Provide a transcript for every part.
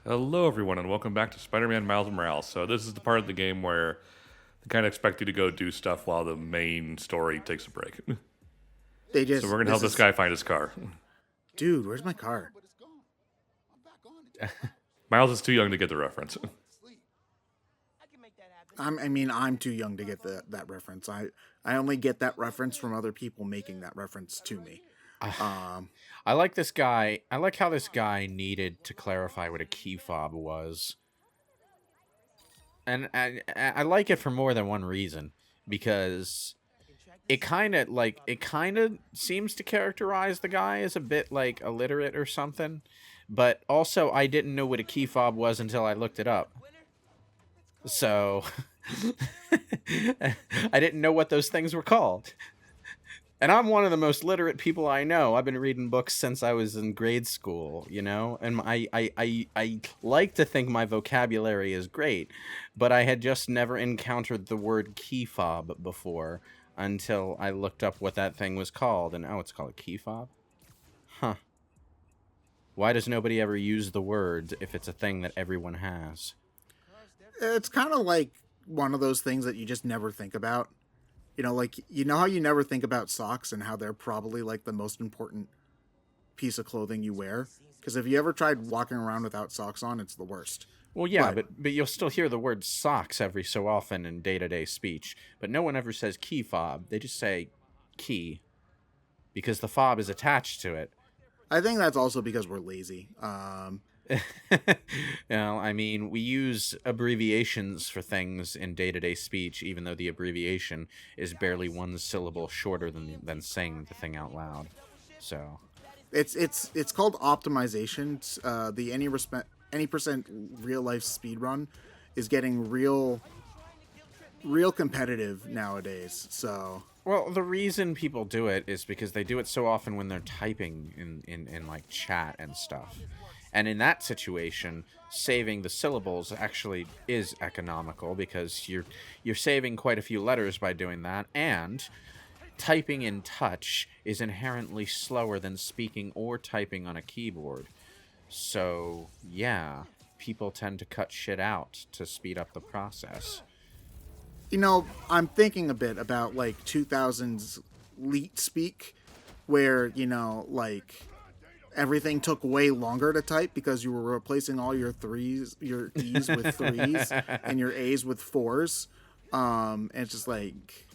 Hello, everyone, and welcome back to Spider-Man Miles Morales. So this is the part of the game where they kind of expect you to go do stuff while the main story takes a break. They So we're just gonna help this this is guy find his car. dude, where's my car? Miles is too young to get the reference. I'm too young to get that reference. I only get that reference from other people making that reference to me. Um I like this guy. I like how this guy needed to clarify what a key fob was. And I like it for more than one reason. Because it kind of seems to characterize the guy as a bit like illiterate or something. But also I didn't know what a key fob was until I looked it up. So I didn't know what those things were called. And I'm one of the most literate people I know. I've been reading books since I was in grade school, and I like to think my vocabulary is great, but I had just never encountered the word key fob before until I looked up what that thing was called, and it's called a key fob? Huh. Why does nobody ever use the word if it's a thing that everyone has? it's kind of like one of those things that you just never think about. Like how you never think about socks and how they're probably like the most important piece of clothing you wear. Because if you ever tried walking around without socks on, it's the worst. Well, yeah, But but you'll still hear the word socks every so often in day-to-day speech, but no one ever says key fob. They just say key because the fob is attached to it. I think that's also because we're lazy. I mean, we use abbreviations for things in day-to-day speech, even though the abbreviation is barely one syllable shorter than saying the thing out loud. So, It's called optimization. The any percent real life speed run is getting real competitive nowadays. So well, the reason people do it is because they do it so often when they're typing in like chat and stuff. And in that situation, saving the syllables actually is economical because you're saving quite a few letters by doing that, and typing in touch is inherently slower than speaking or typing on a keyboard. So, yeah, people tend to cut shit out to speed up the process. I'm thinking a bit about like 2000s leet speak, where like everything took way longer to type because you were replacing all your e's with threes, and your a's with fours. And it's just like,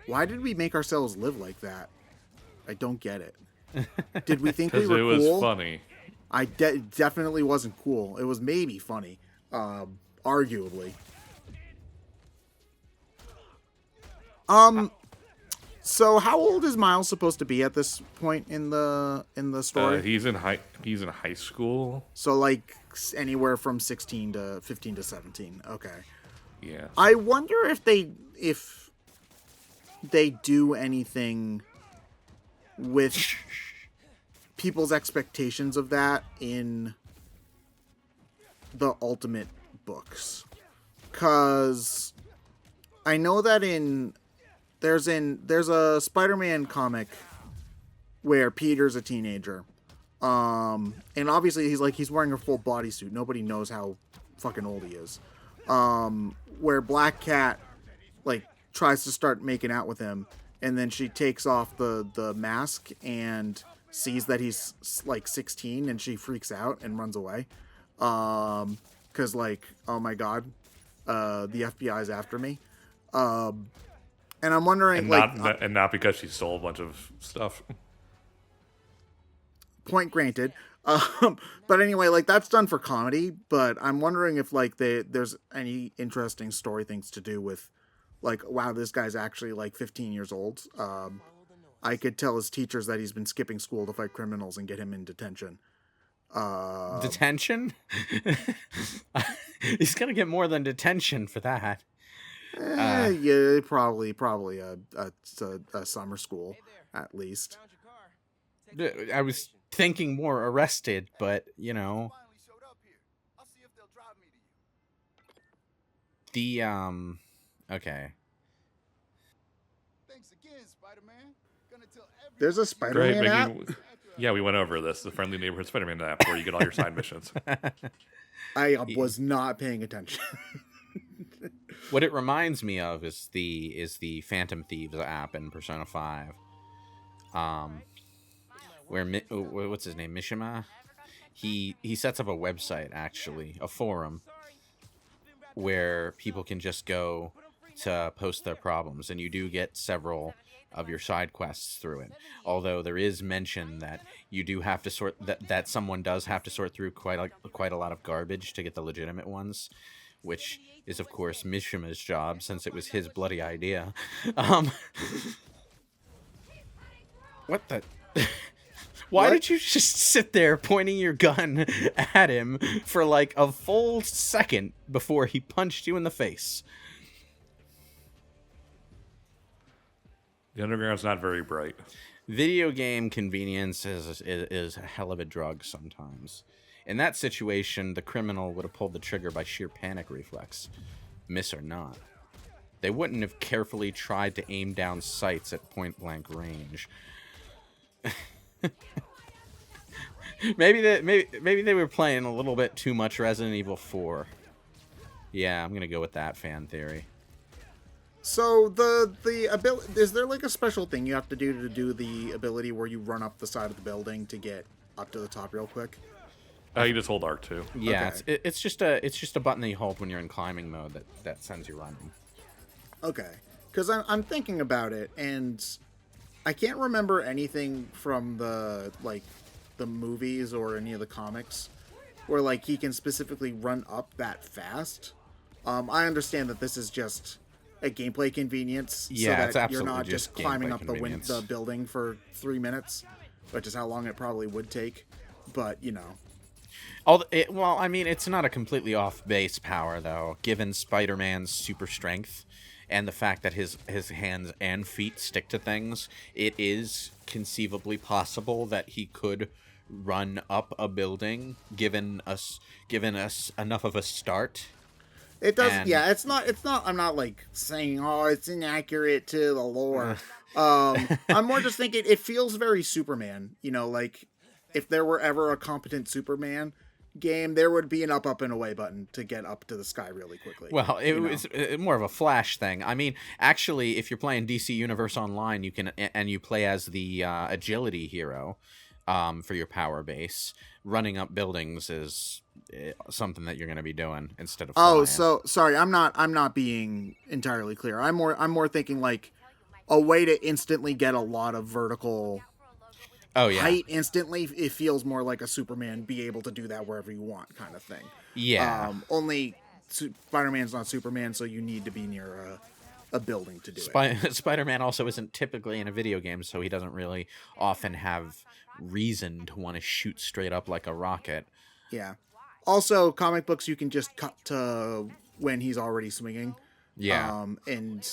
why did we make ourselves live like that? I don't get it. Did we think we Because were it was cool? funny. Definitely wasn't cool. It was maybe funny, arguably. Um, so how old is Miles supposed to be at this point in the story? He's in high school. So like anywhere from 16 to 15 to 17. Okay. Yeah. I wonder if they do anything with people's expectations of that in the Ultimate books. Cuz I know that there's a Spider-Man comic where Peter's a teenager. And obviously he's wearing a full bodysuit. Nobody knows how fucking old he is. Where Black Cat like tries to start making out with him, and then she takes off the mask and sees that he's like 16, and she freaks out and runs away. Cuz like, oh my god, the FBI's after me. And I'm wondering, And like, not because she stole a bunch of stuff. point granted. But anyway, like that's done for comedy. But I'm wondering if like there's any interesting story things to do with, like, wow, this guy's actually like 15 years old. I could tell his teachers that he's been skipping school to fight criminals and get him in detention. Um, Detention? He's gonna get more than detention for that. yeah, probably a summer school at least. I was thinking more arrested, but the okay. There's a Great, Spider-Man app. Mickey. Yeah, we went over this. The Friendly Neighborhood Spider-Man app where you get all your side missions. I was not paying attention. What it reminds me of is the Phantom Thieves app in Persona 5. Where what's his name, Mishima? He sets up a website, actually, a forum where people can just go to post their problems, and you do get several of your side quests through it. Although there is mention that you do have to sort that someone does have to sort through quite a lot of garbage to get the legitimate ones, which is of course Mishima's job since it was his bloody idea. What the? Why did you just sit there pointing your gun at him for like a full second before he punched you in the face? The underground's not very bright. Video game convenience is a hell of a drug sometimes. In that situation, the criminal would have pulled the trigger by sheer panic reflex, miss or not. They wouldn't have carefully tried to aim down sights at point-blank range. maybe they were playing a little bit too much Resident Evil 4. Yeah, I'm gonna go with that fan theory. So the ability, is there like a special thing you have to do the ability where you run up the side of the building to get up to the top real quick? You just hold R2. Yeah, Okay. it's just a button that you hold when you're in climbing mode that sends you running. Okay, because I'm thinking about it, and I can't remember anything from the movies or any of the comics where like he can specifically run up that fast. I understand that this is just a gameplay convenience, Yeah, so it's that you're absolutely not just just climbing gameplay up convenience. the building for 3 minutes, which is how long it probably would take. But you know, Well, I mean, it's not a completely off-base power, though, given Spider-Man's super strength and the fact that his hands and feet stick to things. It is conceivably possible that he could run up a building, given us enough of a start. it does. And- Yeah, it's not. I'm not like saying, oh, it's inaccurate to the lore. I'm more just thinking it feels very Superman. You know, like if there were ever a competent Superman game, there would be an up and away button to get up to the sky really quickly. Well, it you know? was more of a Flash thing. I mean, actually, if you're playing DC Universe Online, you play as the agility hero for your power base. Running up buildings is something that you're going to be doing instead of flying. Oh, so sorry, I'm not being entirely clear. I'm more thinking like a way to instantly get a lot of vertical Oh yeah, height instantly. It feels more like a Superman be able to do that wherever you want kind of thing. yeah. Only Spider-Man's not Superman, so you need to be near a building to do it. Spider-Man also isn't typically in a video game, so he doesn't really often have reason to want to shoot straight up like a rocket. Yeah. Also, comic books you can just cut to when he's already swinging. Yeah. And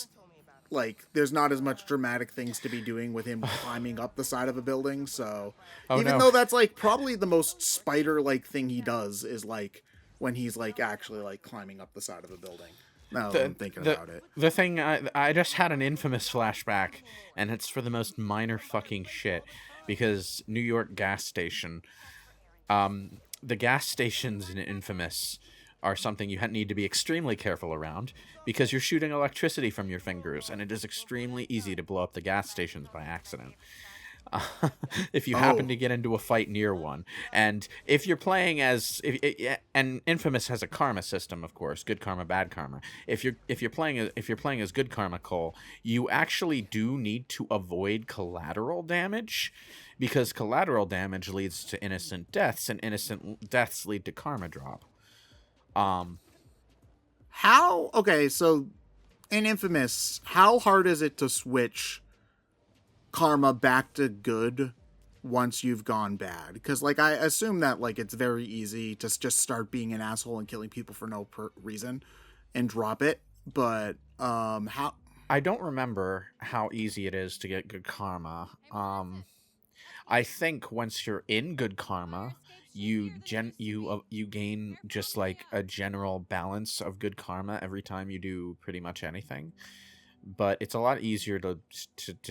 like there's not as much dramatic things to be doing with him climbing up the side of a building. So even though that's like probably the most spider-like thing he does is like when he's like actually like climbing up the side of a building. Now that I'm thinking about it. The thing, I just had an Infamous flashback, and it's for the most minor fucking shit, because New York gas station, the gas stations in Infamous are something you need to be extremely careful around, because you're shooting electricity from your fingers, and it is extremely easy to blow up the gas stations by accident. If you happen to get into a fight near one, and if you're playing as and Infamous has a karma system, of course, good karma, bad karma. If you're playing as good karma, Cole, you actually do need to avoid collateral damage, because collateral damage leads to innocent deaths, and innocent deaths lead to karma drop. So in Infamous, how hard is it to switch karma back to good once you've gone bad? Because like I assume that like it's very easy to just start being an asshole and killing people for no reason and drop it, but how I don't remember how easy it is to get good karma. I think once you're in good karma, you gain just like a general balance of good karma every time you do pretty much anything. but it's a lot easier to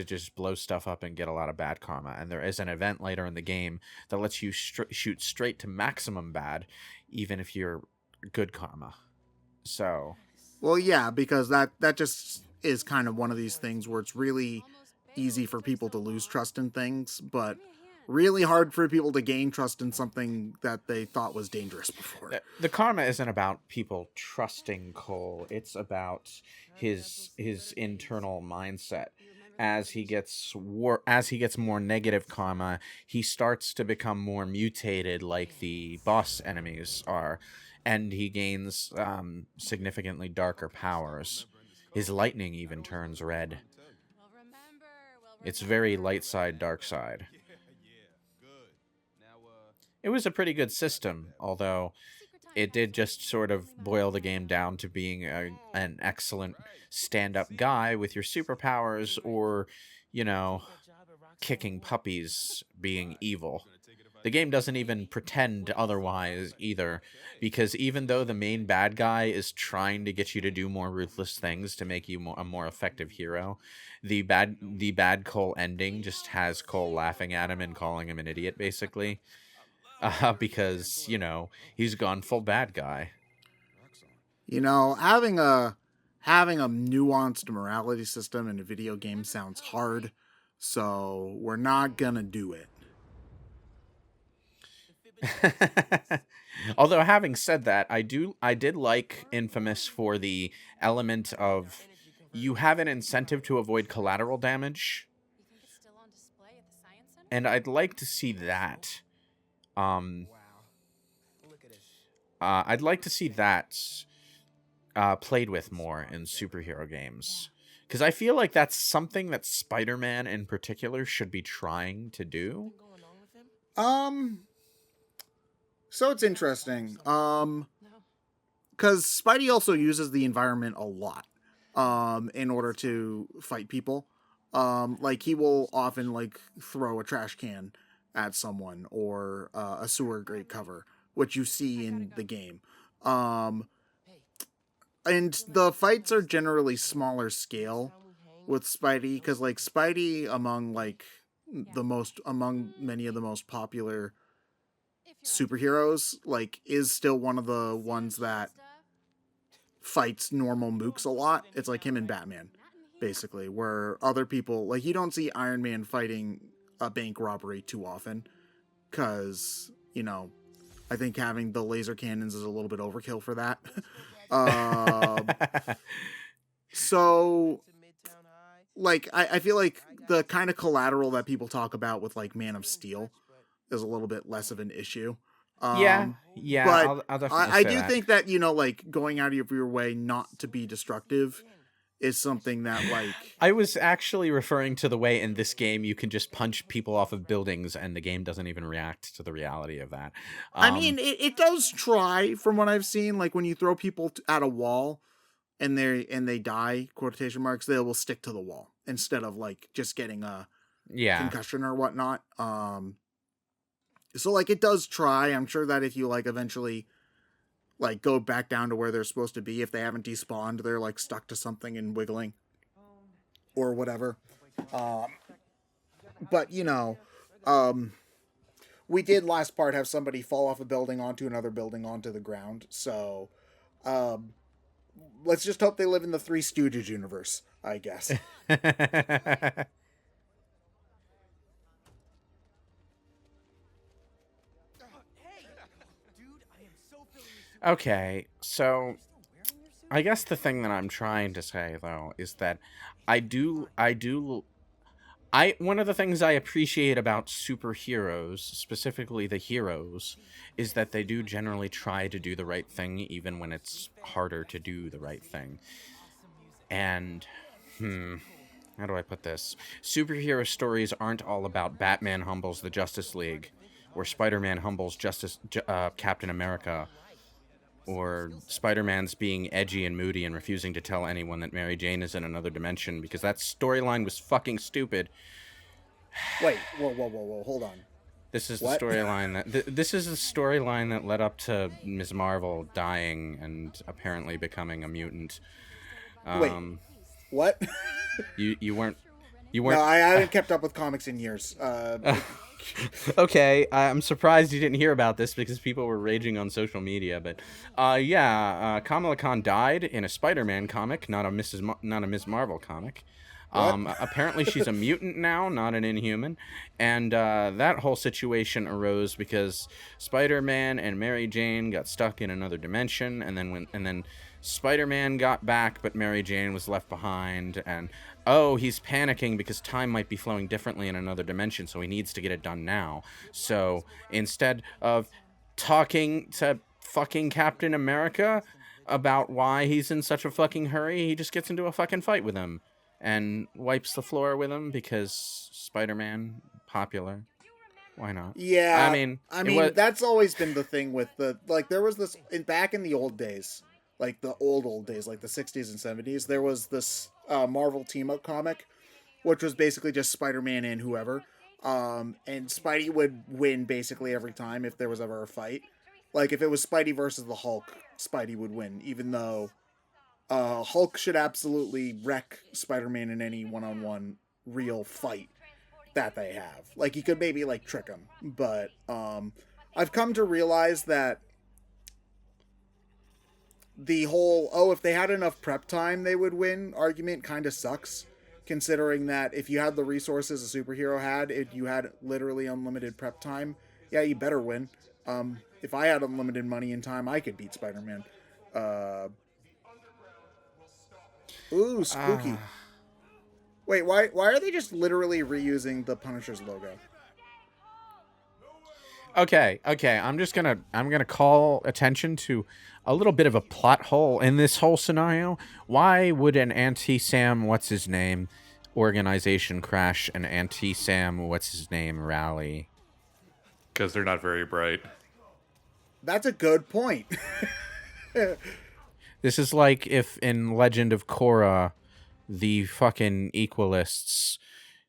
just blow stuff up and get a lot of bad karma. And there is an event later in the game that lets you shoot straight to maximum bad, even if you're good karma. So, well, yeah, because that just is kind of one of these things where it's really easy for people to lose trust in things, but really hard for people to gain trust in something that they thought was dangerous before. The karma isn't about people trusting Cole. It's about his internal mindset. As he gets more negative karma, he starts to become more mutated, like the boss enemies are, and he gains significantly darker powers. His lightning even turns red. It's very light side, dark side. It was a pretty good system, although it did just sort of boil the game down to being an excellent stand-up guy with your superpowers, or, you know, kicking puppies being evil. The game doesn't even pretend otherwise either, because even though the main bad guy is trying to get you to do more ruthless things to make you a more effective hero, the bad Cole ending just has Cole laughing at him and calling him an idiot, basically. Because, you know, he's gone full bad guy. You know, having a nuanced morality system in a video game sounds hard, so we're not gonna do it. Although, having said that, I did like Infamous for the element of you have an incentive to avoid collateral damage, and I'd like to see that. I'd like to see that played with more in superhero games, because I feel like that's something that Spider-Man in particular should be trying to do. So it's interesting. Because Spidey also uses the environment a lot, in order to fight people. Like he will often like throw a trash can at someone, or a sewer grate cover, which you see in the game. And the fights are generally smaller scale with Spidey, because like Spidey among many of the most popular superheroes, like, is still one of the ones that fights normal mooks a lot. It's like him and Batman, basically, where other people, like, you don't see Iron Man fighting a bank robbery too often, because, you know, I think having the laser cannons is a little bit overkill for that. So, like, I feel like the kind of collateral that people talk about with, like, Man of Steel is a little bit less of an issue. Yeah, but I'll definitely I say do that. think that, you know, like, going out of your way not to be destructive is something that, like... I was actually referring to the way in this game you can just punch people off of buildings and the game doesn't even react to the reality of that. I mean, it does try, from what I've seen. Like, when you throw people at a wall and they die, quotation marks, they will stick to the wall instead of, like, just getting a concussion or whatnot. So, like, it does try. I'm sure that if you, like, eventually, like, go back down to where they're supposed to be, if they haven't despawned, they're, like, stuck to something and wiggling or whatever. But, you know, we did last part have somebody fall off a building onto another building onto the ground. So, let's just hope they live in the Three Stooges universe, I guess. Okay, so I guess the thing that I'm trying to say, though, is that one of the things I appreciate about superheroes, specifically the heroes, is that they do generally try to do the right thing, even when it's harder to do the right thing. And, how do I put this? Superhero stories aren't all about Batman humbles the Justice League, or Spider-Man humbles Captain America, or Spider-Man's being edgy and moody and refusing to tell anyone that Mary Jane is in another dimension, because that storyline was fucking stupid. Wait, whoa, hold on. This is the storyline this is the storyline that led up to Ms. Marvel dying and apparently becoming a mutant. Wait. What? You weren't. You No, weren't. I haven't kept up with comics in years. Okay, I'm surprised you didn't hear about this because people were raging on social media. But, Kamala Khan died in a Spider-Man comic, not a Ms. Marvel comic. What? Apparently, she's a mutant now, not an Inhuman, and that whole situation arose because Spider-Man and Mary Jane got stuck in another dimension, and then Spider-Man got back, but Mary Jane was left behind, and he's panicking because time might be flowing differently in another dimension, so he needs to get it done now. So instead of talking to fucking Captain America about why he's in such a fucking hurry, he just gets into a fucking fight with him and wipes the floor with him because Spider-Man popular. Why not? Yeah, I mean, that's always been the thing with there was this back in the old days, like the old days, like the 60s and 70s. There was this Marvel team up comic, which was basically just Spider-Man and whoever, and Spidey would win basically every time if there was ever a fight. Like if it was Spidey versus the Hulk, Spidey would win, even though Hulk should absolutely wreck Spider-Man in any one-on-one real fight that they have. Like he could maybe like trick him, but I've come to realize that the whole if they had enough prep time they would win argument kind of sucks, considering that if you had the resources a superhero had, if you had literally unlimited prep time, yeah, you better win. If I had unlimited money and time, I could beat Spider-Man. Ooh, spooky. Wait, why are they just literally reusing the Punisher's logo? Okay. I'm gonna call attention to a little bit of a plot hole in this whole scenario. Why would an anti-Sam what's-his-name organization crash an anti-Sam what's-his-name rally? Because they're not very bright. That's a good point. This is like if in Legend of Korra, the fucking Equalists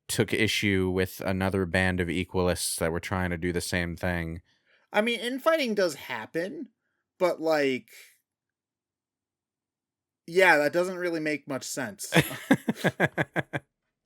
took issue with another band of Equalists that were trying to do the same thing. I mean, infighting does happen, but yeah, that doesn't really make much sense.